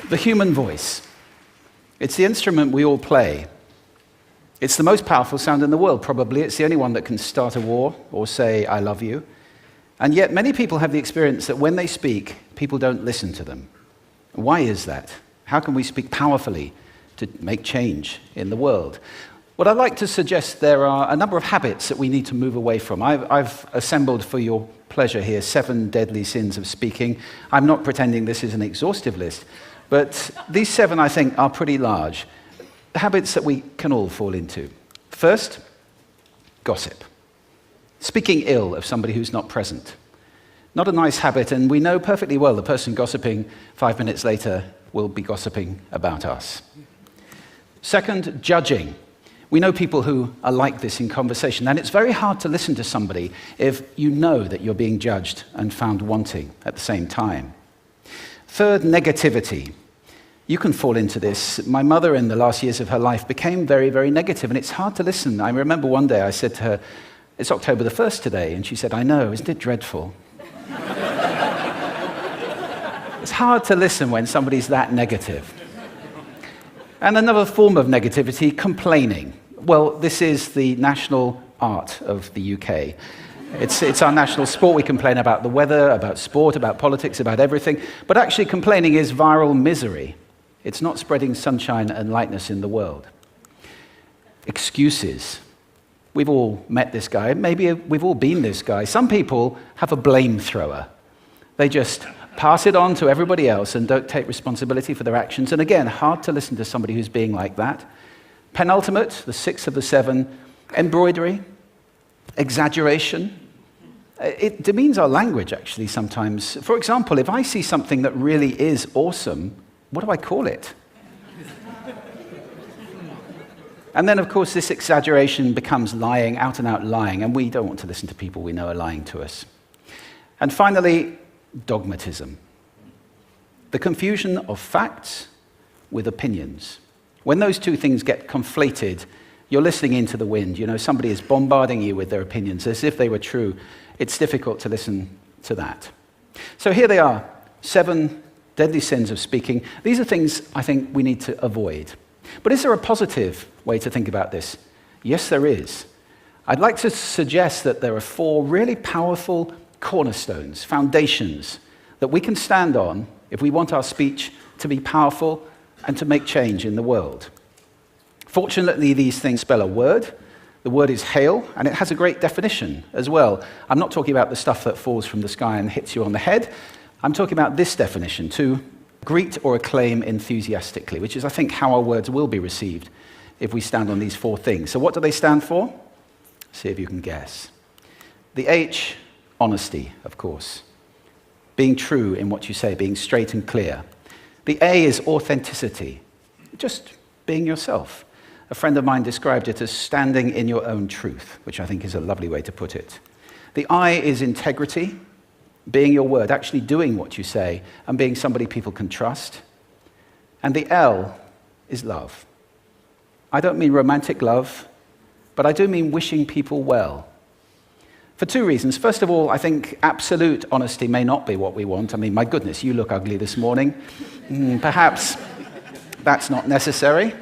The human voice. It's the instrument we all play. It's the most powerful sound in the world, probably. It's the only one that can start a war or say, I love you. And yet many people have the experience that when they speak, people don't listen to them. Why is that? How can we speak powerfully to make change in the world? What I'd like to suggest, there are a number of habits that we need to move away from. I've assembled for your pleasure here 7 deadly sins of speaking. I'm not pretending this is an exhaustive list, but these 7, I think, are pretty large. Habits that we can all fall into. First, gossip. Speaking ill of somebody who's not present. Not a nice habit, and we know perfectly well the person gossiping 5 minutes later will be gossiping about us. Second, judging. We know people who are like this in conversation, and it's very hard to listen to somebody if you know that you're being judged and found wanting at the same time. Third, negativity. You can fall into this. My mother, in the last years of her life, became very, very negative, and it's hard to listen. I remember one day I said to her, it's October the 1st today, and she said, I know, isn't it dreadful? It's hard to listen when somebody's that negative. And another form of negativity, complaining. Well, this is the national art of the UK. It's our national sport. We complain about the weather, about sport, about politics, about everything. But actually, complaining is viral misery. It's not spreading sunshine and lightness in the world. Excuses. We've all met this guy. Maybe we've all been this guy. Some people have a blame thrower. They just pass it on to everybody else and don't take responsibility for their actions. And again, hard to listen to somebody who's being like that. Penultimate, the 6th of the 7, embroidery, exaggeration. It demeans our language, actually, sometimes. For example, if I see something that really is awesome, what do I call it? And then, of course, this exaggeration becomes lying, out and out lying, and we don't want to listen to people we know are lying to us. And finally, dogmatism. The confusion of facts with opinions. When those two things get conflated, you're listening into the wind. You know, somebody is bombarding you with their opinions as if they were true. It's difficult to listen to that. So here they are, 7 deadly sins of speaking. These are things I think we need to avoid. But is there a positive way to think about this? Yes, there is. I'd like to suggest that there are 4 really powerful cornerstones, foundations, that we can stand on if we want our speech to be powerful and to make change in the world. Fortunately, these things spell a word. The word is hail, and it has a great definition as well. I'm not talking about the stuff that falls from the sky and hits you on the head. I'm talking about this definition, to greet or acclaim enthusiastically, which is, I think, how our words will be received if we stand on these 4 things. So what do they stand for? See if you can guess. The H, honesty, of course. Being true in what you say, being straight and clear. The A is authenticity, just being yourself. A friend of mine described it as standing in your own truth, which I think is a lovely way to put it. The I is integrity, being your word, actually doing what you say, and being somebody people can trust. And the L is love. I don't mean romantic love, but I do mean wishing people well. For 2 reasons. First of all, I think absolute honesty may not be what we want. I mean, my goodness, you look ugly this morning. Perhaps that's not necessary.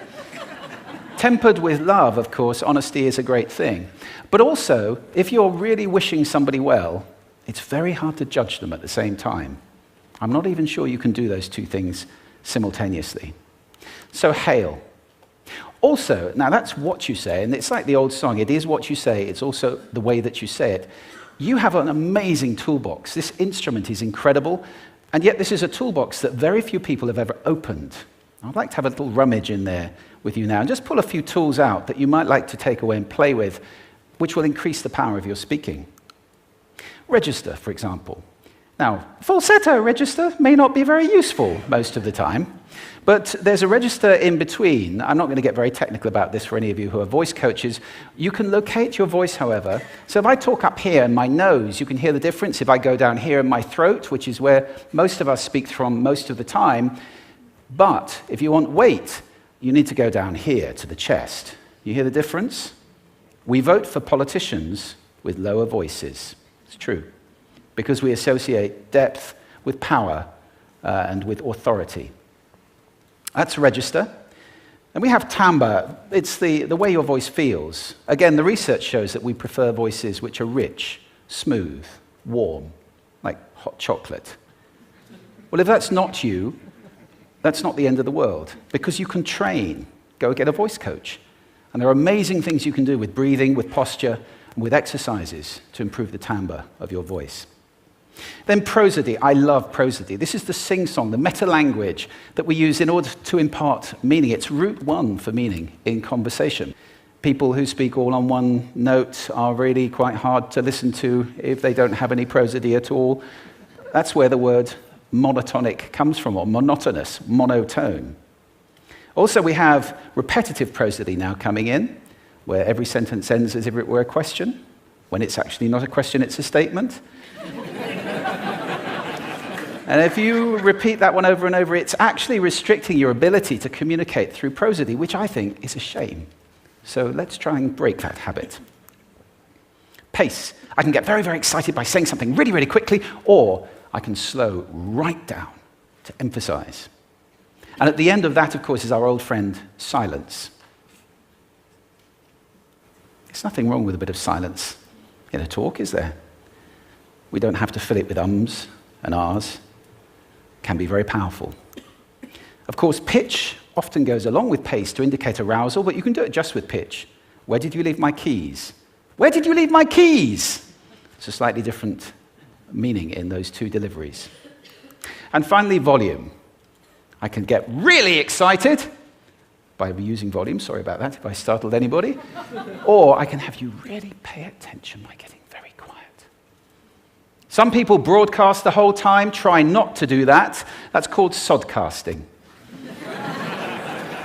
Tempered with love, of course, honesty is a great thing. But also, if you're really wishing somebody well, it's very hard to judge them at the same time. I'm not even sure you can do those 2 things simultaneously. So, hail. Also, now that's what you say, and it's like the old song, it is what you say, it's also the way that you say it. You have an amazing toolbox. This instrument is incredible, and yet this is a toolbox that very few people have ever opened. I'd like to have a little rummage in there with you now, and just pull a few tools out that you might like to take away and play with, which will increase the power of your speaking. Register, for example. Now, falsetto register may not be very useful most of the time, but there's a register in between. I'm not going to get very technical about this for any of you who are voice coaches. You can locate your voice, however. So if I talk up here in my nose, you can hear the difference. If I go down here in my throat, which is where most of us speak from most of the time, but if you want weight, you need to go down here to the chest. You hear the difference? We vote for politicians with lower voices. It's true, because we associate depth with power and with authority. That's register. And we have timbre. It's the way your voice feels. Again, the research shows that we prefer voices which are rich, smooth, warm, like hot chocolate. Well, if that's not you, that's not the end of the world, because you can train. Go get a voice coach. And there are amazing things you can do with breathing, with posture, and with exercises to improve the timbre of your voice. Then prosody. I love prosody. This is the sing-song, the meta-language that we use in order to impart meaning. It's route one for meaning in conversation. People who speak all on one note are really quite hard to listen to if they don't have any prosody at all. That's where the word monotonic comes from, or monotonous, monotone. Also, we have repetitive prosody now coming in, where every sentence ends as if it were a question, when it's actually not a question, it's a statement. And if you repeat that one over and over, it's actually restricting your ability to communicate through prosody, which I think is a shame. So let's try and break that habit. Pace. I can get very, very excited by saying something really, really quickly, or I can slow right down to emphasize. And at the end of that, of course, is our old friend, silence. There's nothing wrong with a bit of silence in a talk, is there? We don't have to fill it with ums and ahs. Can be very powerful. Of course, pitch often goes along with pace to indicate arousal, but you can do it just with pitch. Where did you leave my keys? Where did you leave my keys? It's a slightly different meaning in those two deliveries. And finally, volume. I can get really excited by using volume, sorry about that if I startled anybody, or I can have you really pay attention by getting very quiet. Some people broadcast the whole time. Try not to do that. That's called sodcasting.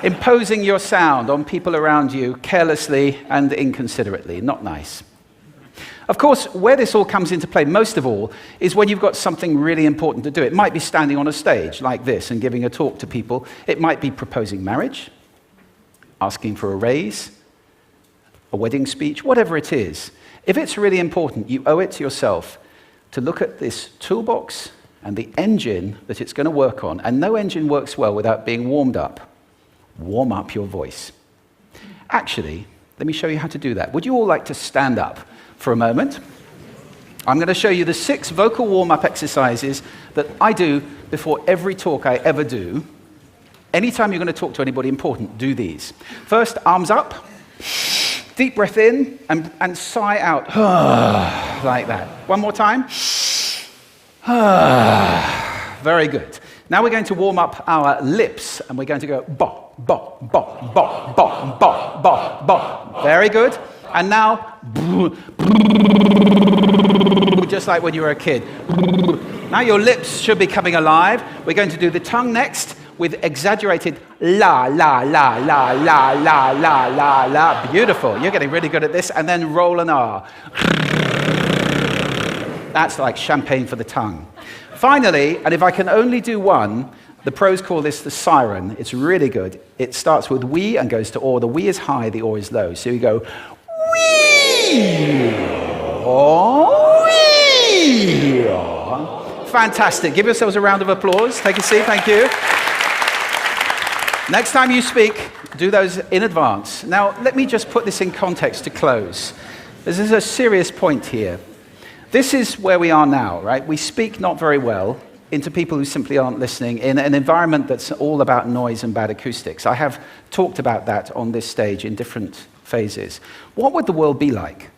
Imposing your sound on people around you carelessly and inconsiderately. Not nice. Of course, where this all comes into play most of all is when you've got something really important to do. It might be standing on a stage like this and giving a talk to people. It might be proposing marriage, asking for a raise, a wedding speech, whatever it is. If it's really important, you owe it to yourself to look at this toolbox and the engine that it's going to work on. And no engine works well without being warmed up. Warm up your voice. Actually, let me show you how to do that. Would you all like to stand up for a moment? I'm going to show you the 6 vocal warm-up exercises that I do before every talk I ever do. Anytime you're going to talk to anybody important, do these. First, arms up. Deep breath in and sigh out. Like that. One more time. Very good. Now we're going to warm up our lips, and we're going to go bop, bop, bop, bop, bop, bop, bop, bop. Very good. And now, just like when you were a kid. Now your lips should be coming alive. We're going to do the tongue next with exaggerated la, la, la, la, la, la, la, la, la. Beautiful. You're getting really good at this. And then roll an R. That's like champagne for the tongue. Finally, and if I can only do one, the pros call this the siren. It's really good. It starts with we and goes to or. The we is high, the or is low. So you go wee, or, wee. Fantastic. Give yourselves a round of applause. Take a seat. Thank you. Next time you speak, do those in advance. Now, let me just put this in context to close. This is a serious point here. This is where we are now, right? We speak not very well into people who simply aren't listening in an environment that's all about noise and bad acoustics. I have talked about that on this stage in different phases. What would the world be like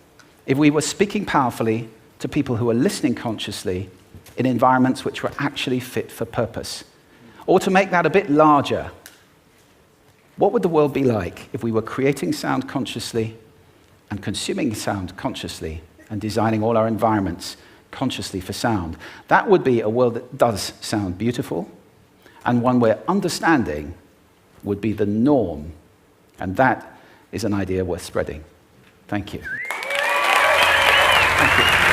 if we were speaking powerfully to people who are listening consciously in environments which were actually fit for purpose? Or to make that a bit larger, what would the world be like if we were creating sound consciously and consuming sound consciously and designing all our environments consciously for sound? That would be a world that does sound beautiful, and one where understanding would be the norm. And that is an idea worth spreading. Thank you. Thank you.